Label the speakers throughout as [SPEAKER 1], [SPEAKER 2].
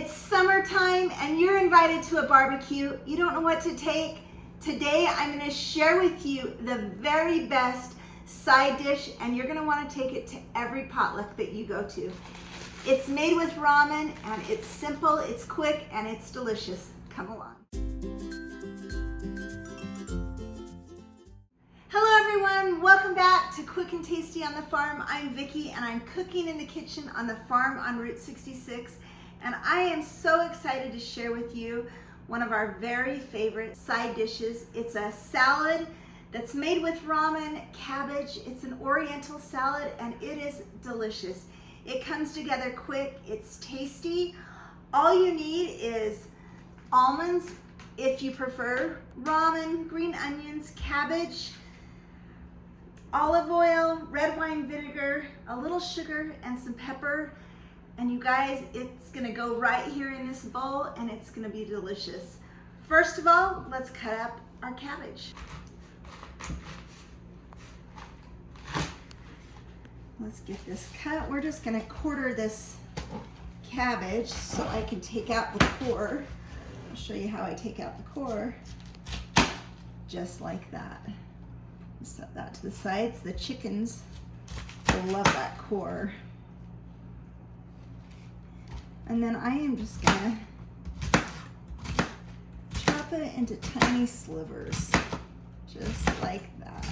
[SPEAKER 1] It's summertime and you're invited to a barbecue. You don't know what to take. Today I'm going to share with you the very best side dish, and you're going to want to take it to every potluck that you go to. It's made with ramen, and it's simple, it's quick, and it's delicious. Come along. Hello everyone, welcome back to Quick and Tasty on the Farm. I'm Vicki and I'm cooking in the kitchen on the farm on Route 66, and I am so excited to share with you one of our very favorite side dishes. It's a salad that's made with ramen, cabbage. It's an oriental salad and it is delicious. It comes together quick, it's tasty. All you need is almonds, if you prefer, ramen, green onions, cabbage, olive oil, red wine vinegar, a little sugar, and some pepper. And you guys, it's gonna go right here in this bowl and it's gonna be delicious. First of all, let's cut up our cabbage. Let's get this cut. We're just gonna quarter this cabbage so I can take out the core. I'll show you how I take out the core. Just like that. Set that to the sides. The chickens will love that core. And then I am just gonna chop it into tiny slivers, just like that.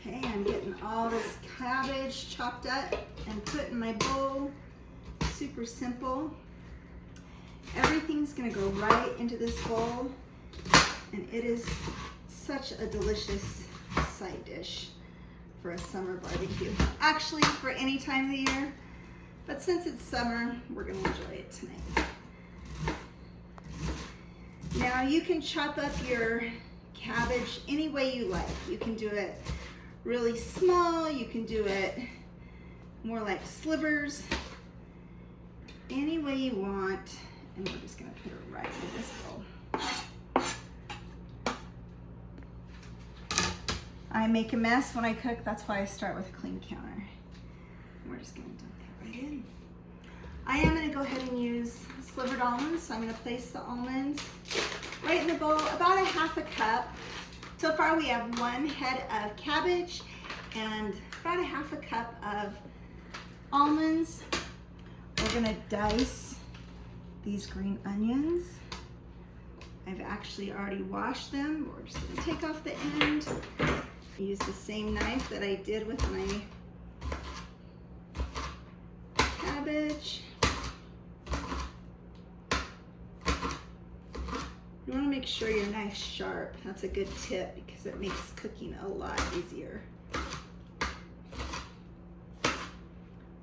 [SPEAKER 1] Okay, I'm getting all this cabbage chopped up and put in my bowl. Super simple. Everything's gonna go right into this bowl, and it is such a delicious side dish for a summer barbecue. Actually, for any time of the year, but since it's summer, we're gonna enjoy it tonight. Now, you can chop up your cabbage any way you like. You can do it really small, you can do it more like slivers, any way you want. And we're just gonna put it right in this bowl. I make a mess when I cook, that's why I start with a clean counter. And we're just gonna dump that right in. I am gonna go ahead and use slivered almonds, so I'm gonna place the almonds right in the bowl, about a half a cup. So far we have one head of cabbage and about a half a cup of almonds. We're gonna dice these green onions. I've actually already washed them. We're just gonna take off the end. I use the same knife that I did with my cabbage. You want to make sure your knife's sharp. That's a good tip because it makes cooking a lot easier.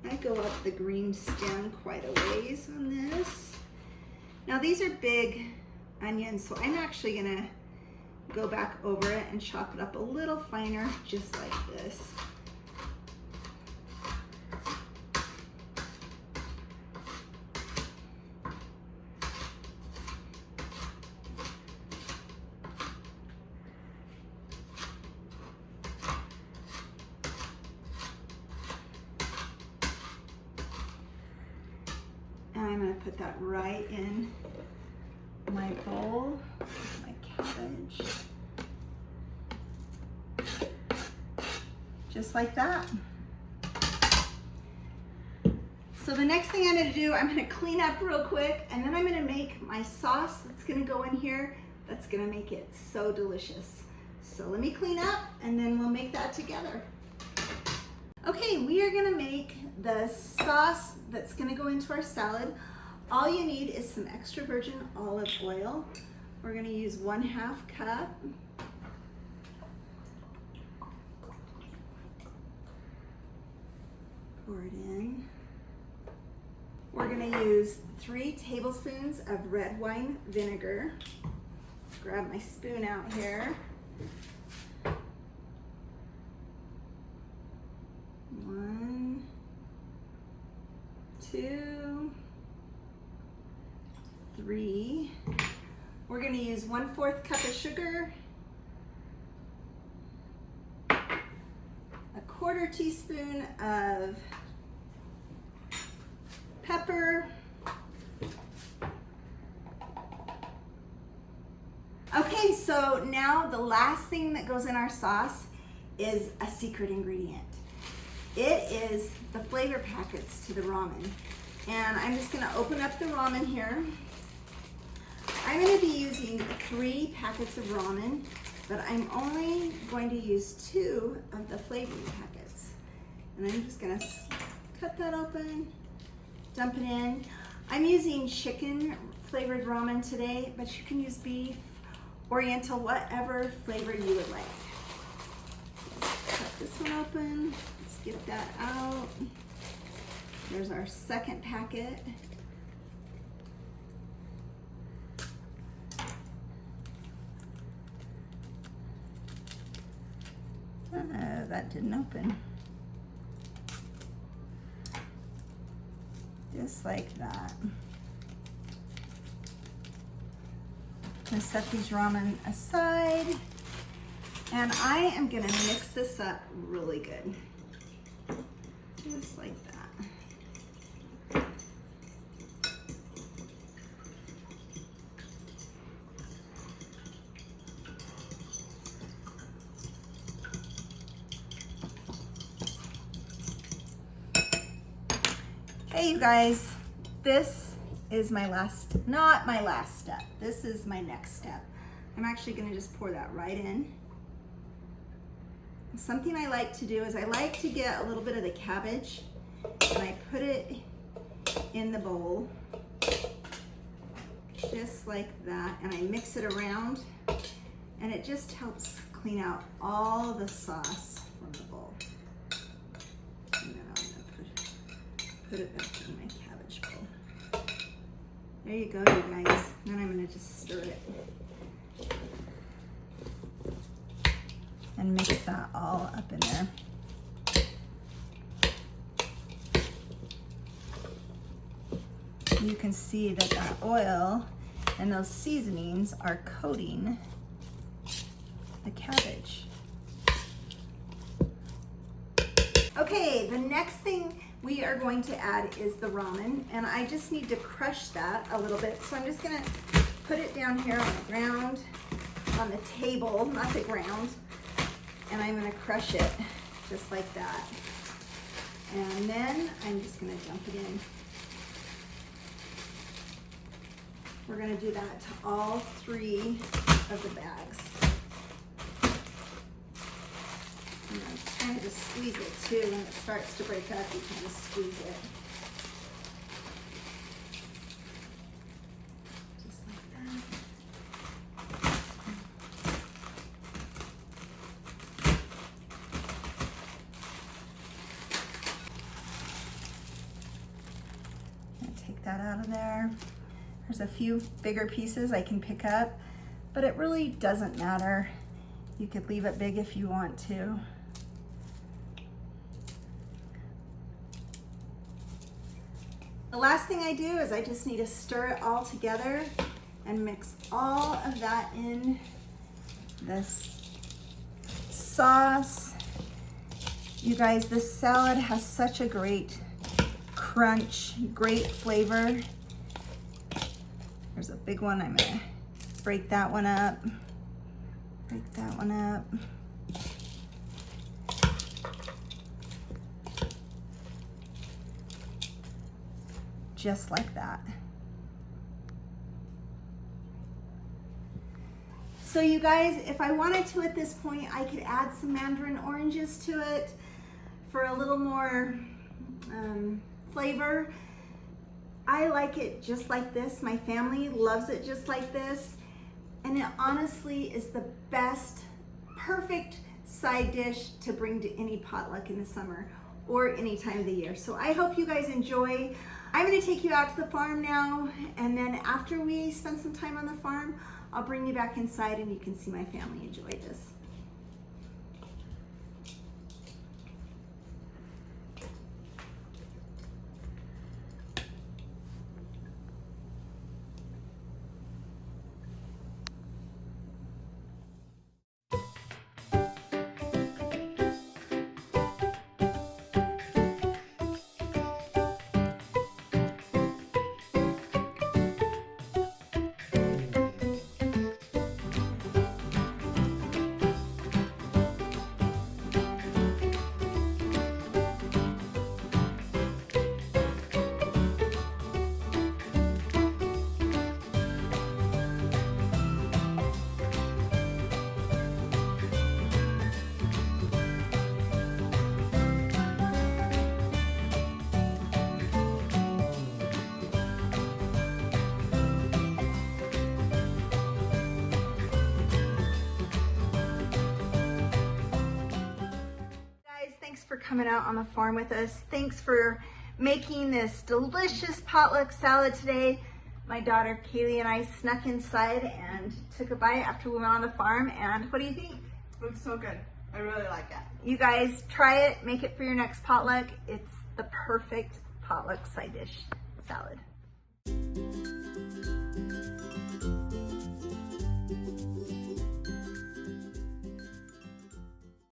[SPEAKER 1] I go up the green stem quite a ways on this. Now these are big onions, so I'm actually gonna go back over it and chop it up a little finer, just like this. And I'm going to put that right in my bowl with my cabbage. Just like that. So the next thing I'm going to do, I'm going to clean up real quick, and then I'm going to make my sauce that's going to go in here that's going to make it so delicious. So let me clean up and then we'll make that together. Okay, we are gonna make the sauce that's gonna go into our salad. All you need is some extra virgin olive oil. We're gonna use 1/2 cup. Pour it in. We're gonna use 3 tablespoons of red wine vinegar. Grab my spoon out here. 1, 2, 3. We're going to use 1/4 cup of sugar, 1/4 teaspoon of pepper. Okay, so now the last thing that goes in our sauce is a secret ingredient. It is the flavor packets to the ramen. And I'm just gonna open up the ramen here. I'm gonna be using 3 packets of ramen, but I'm only going to use 2 of the flavoring packets. And I'm just gonna cut that open, dump it in. I'm using chicken flavored ramen today, but you can use beef, oriental, whatever flavor you would like. Let's cut this one open. Let's get that out. There's our second packet. That didn't open. Just like that. I'm gonna set these ramen aside, and I am gonna mix this up really good. Just like that. Hey you guys, this is not my last step. This is my next step. I'm actually gonna just pour that right in. Something I like to do is I like to get a little bit of the cabbage and I put it in the bowl, just like that, and I mix it around, and it just helps clean out all the sauce from the bowl. And then I'm gonna put it back in my cabbage bowl. There you go, you guys. Then I'm gonna just stir it and mix that all up in there. You can see that that oil and those seasonings are coating the cabbage. Okay, the next thing we are going to add is the ramen, and I just need to crush that a little bit. So I'm just gonna put it down here on the ground, on the table, not the ground, and I'm gonna crush it just like that. And then I'm just gonna dump it in. We're gonna do that to all 3 of the bags. And I'm trying to squeeze it too. When it starts to break up, you kind of squeeze it. Just like that. I'm gonna take that out of there. There's a few bigger pieces I can pick up, but it really doesn't matter. You could leave it big if you want to. The last thing I do is I just need to stir it all together and mix all of that in this sauce. You guys, this salad has such a great crunch, great flavor. There's a big one. I'm gonna break that one up. Break that one up. Just like that. So you guys, if I wanted to at this point, I could add some mandarin oranges to it for a little more flavor. I like it just like this. My family loves it just like this. And it honestly is the best, perfect side dish to bring to any potluck in the summer or any time of the year. So I hope you guys enjoy. I'm gonna take you out to the farm now, and then after we spend some time on the farm, I'll bring you back inside and you can see my family enjoy this. for coming out on the farm with us. Thanks for making this delicious potluck salad today. My daughter Kaylee and I snuck inside and took a bite after we went on the farm. And what do you think?
[SPEAKER 2] Looks so good. I really like it.
[SPEAKER 1] You guys try it, make it for your next potluck. It's the perfect potluck side dish salad.